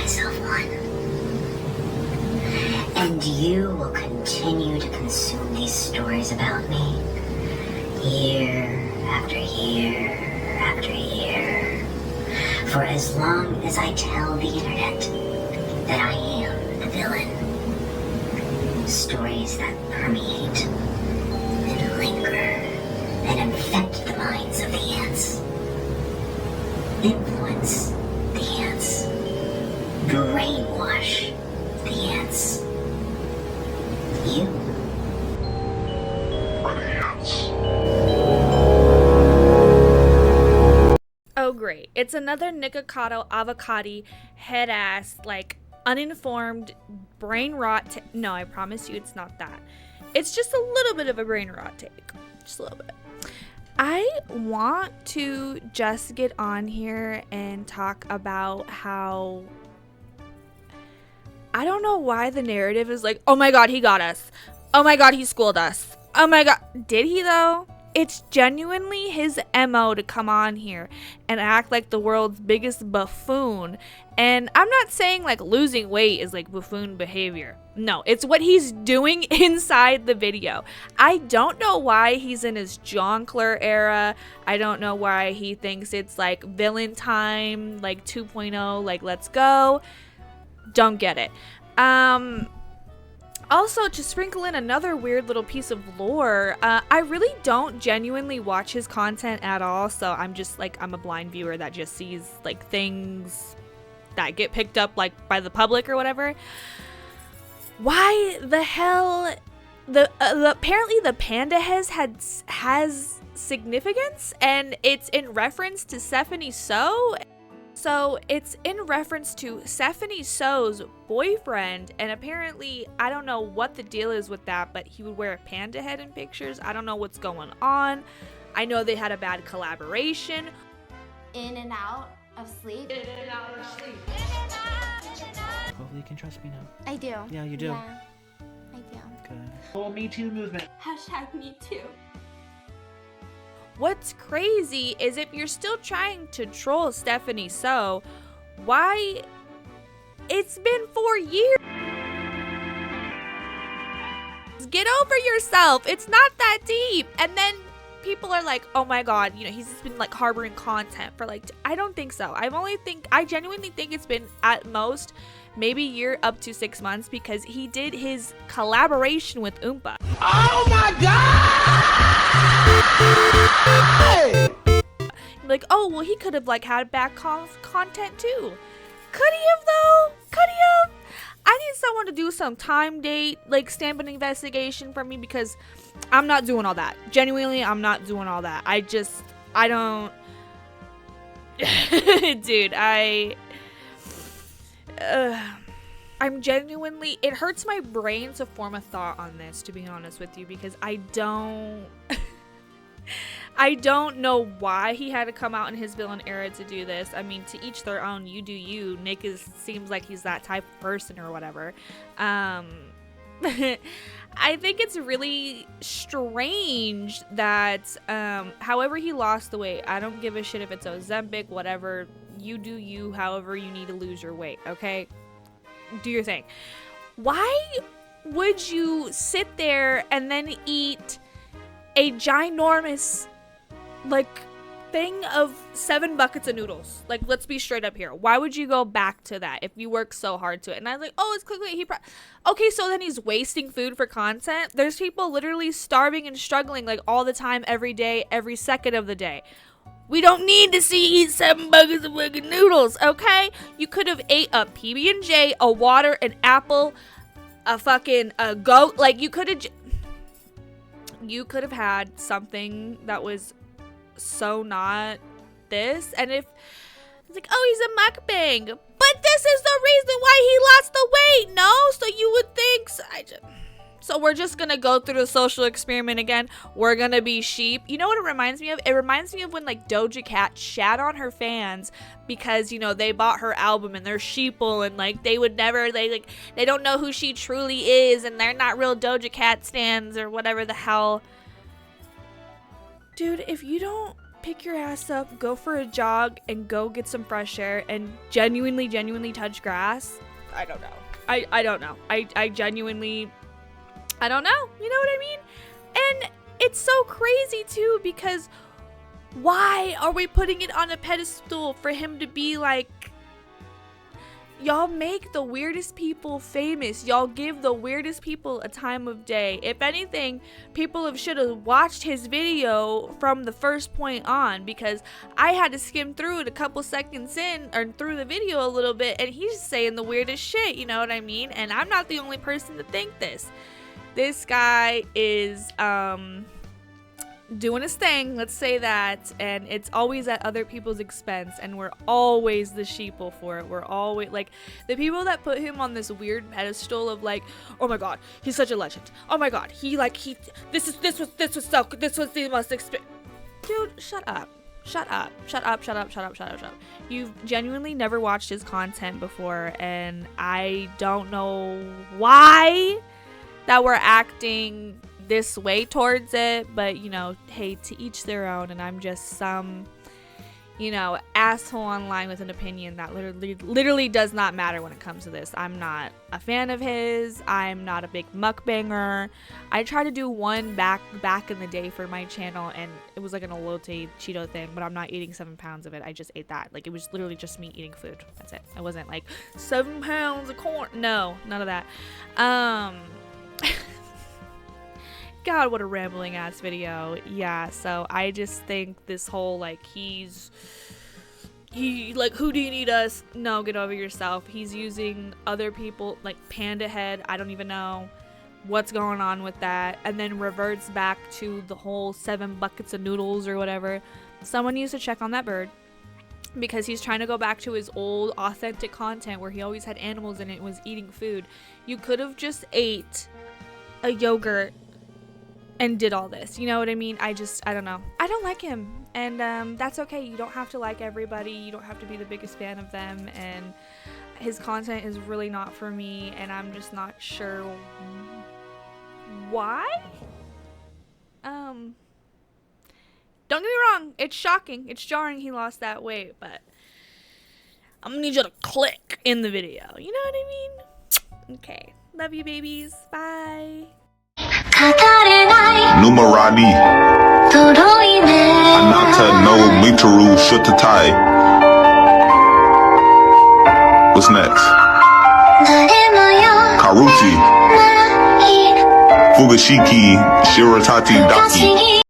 myself one. And you will continue to consume these stories about me, year after year after year, for as long as I tell the internet that I am the villain. Stories that permeate and linger and infect the minds of the ants. Influence the ants. Brainwash the ants. You are the ants. Oh great, it's another Nikocado Avocado head ass, like uninformed brain rot no, I promise you it's not that. It's just a little bit of a brain rot take. Just a little bit. I want to just get on here and talk about how I don't know why the narrative is like, oh my god, he got us. Oh my god, he schooled us. Oh my god, did he though? It's genuinely his MO to come on here and act like the world's biggest buffoon. And I'm not saying like losing weight is like buffoon behavior. No, it's what he's doing inside the video. I don't know why he's in his Jonkler era. I don't know why he thinks it's like villain time, like 2.0, like let's go. Don't get it. Also, to sprinkle in another weird little piece of lore, I really don't genuinely watch his content at all, so I'm just like, I'm a blind viewer that just sees like things that get picked up like by the public or whatever. Why the hell apparently the panda has significance, and it's in reference to Stephanie So. So it's in reference to Stephanie So's boyfriend, and apparently I don't know what the deal is with that, but he would wear a panda head in pictures. I don't know what's going on. I know they had a bad collaboration. In and out of sleep. In and out of sleep. Hopefully you can trust me now. I do. Yeah, you do. Yeah, I do. Okay. Whole Me Too movement. Hashtag me too. What's crazy is if you're still trying to troll Stephanie So, why? It's been 4 years. Get over yourself. It's not that deep. And then people are like, oh my god, you know, he's just been like harboring content for like, I don't think so. I genuinely think it's been at most maybe a year up to 6 months, because he did his collaboration with Oompa. Oh my god! Like, oh well, he could have like had back content too. Could he have though? Could he have? I need someone to do some time date like stamping investigation for me, because I'm not doing all that. Genuinely, I'm not doing all that. I don't dude, I'm genuinely, it hurts my brain to form a thought on this, to be honest with you, because I don't know why he had to come out in his villain era to do this. I mean, to each their own. You do you. Nick seems like he's that type of person or whatever. I think it's really strange that however he lost the weight. I don't give a shit if it's Ozempic, whatever. You do you, however you need to lose your weight, okay? Do your thing. Why would you sit there and then eat a ginormous like thing of 7 buckets of noodles? Like, let's be straight up here. Why would you go back to that if you work so hard to it? And I was like, oh, it's quickly. Okay, so then he's wasting food for content. There's people literally starving and struggling like all the time, every day, every second of the day. We don't need to see you eat 7 buckets of fucking noodles, okay? You could have ate a PB&J, a water, an apple, a goat. Like, you could have had something that was so not this. And if it's like, oh, he's a mukbang, but this is the reason why he lost the weight. No, so you would think so we're just gonna go through the social experiment again. We're gonna be sheep. You know what it reminds me of? It reminds me of when like Doja Cat shat on her fans because, you know, they bought her album and they're sheeple and like they don't know who she truly is and they're not real Doja Cat stans or whatever the hell. Dude, if you don't pick your ass up, go for a jog, and go get some fresh air and genuinely touch grass. I don't know. I don't know. I genuinely, I don't know. You know what I mean? And it's so crazy too, because why are we putting it on a pedestal for him to be like, y'all make the weirdest people famous. Y'all give the weirdest people a time of day. If anything, people should have watched his video from the first point on, because I had to skim through it a couple seconds in, or through the video a little bit, and he's saying the weirdest shit, you know what I mean? And I'm not the only person to think this. This guy is doing his thing, let's say that, and it's always at other people's expense, and we're always the sheeple for it. We're always like the people that put him on this weird pedestal of like, oh my god, he's such a legend, oh my god, this was the most dude, shut up. You've genuinely never watched his content before, and I don't know why that we're acting this way towards it, but you know, hey, to each their own. And I'm just some, you know, asshole online with an opinion that literally does not matter when it comes to this. I'm not a fan of his. I'm not a big mukbanger. I tried to do one back in the day for my channel, and it was like an elote Cheeto thing, but I'm not eating 7 pounds of it. I just ate that. Like, it was literally just me eating food. That's it. I wasn't like 7 pounds of corn. No, none of that. God, what a rambling ass video. Yeah, so I just think this whole like he like, who do you need us? No, get over yourself. He's using other people like Panda Head. I don't even know what's going on with that, and then reverts back to the whole 7 buckets of noodles or whatever. Someone needs to check on that bird, because he's trying to go back to his old authentic content where he always had animals in it and was eating food. You could have just ate a yogurt and did all this, you know what I mean? I don't know. I don't like him, and that's okay. You don't have to like everybody. You don't have to be the biggest fan of them, and his content is really not for me, and I'm just not sure why. Don't get me wrong, it's shocking, it's jarring he lost that weight, but I'm gonna need you to click in the video, you know what I mean? Okay, love you babies, bye. Numerati Anata no Mitaru Shutatai. What's next? Karuchi Fugashiki Shiratati Daki.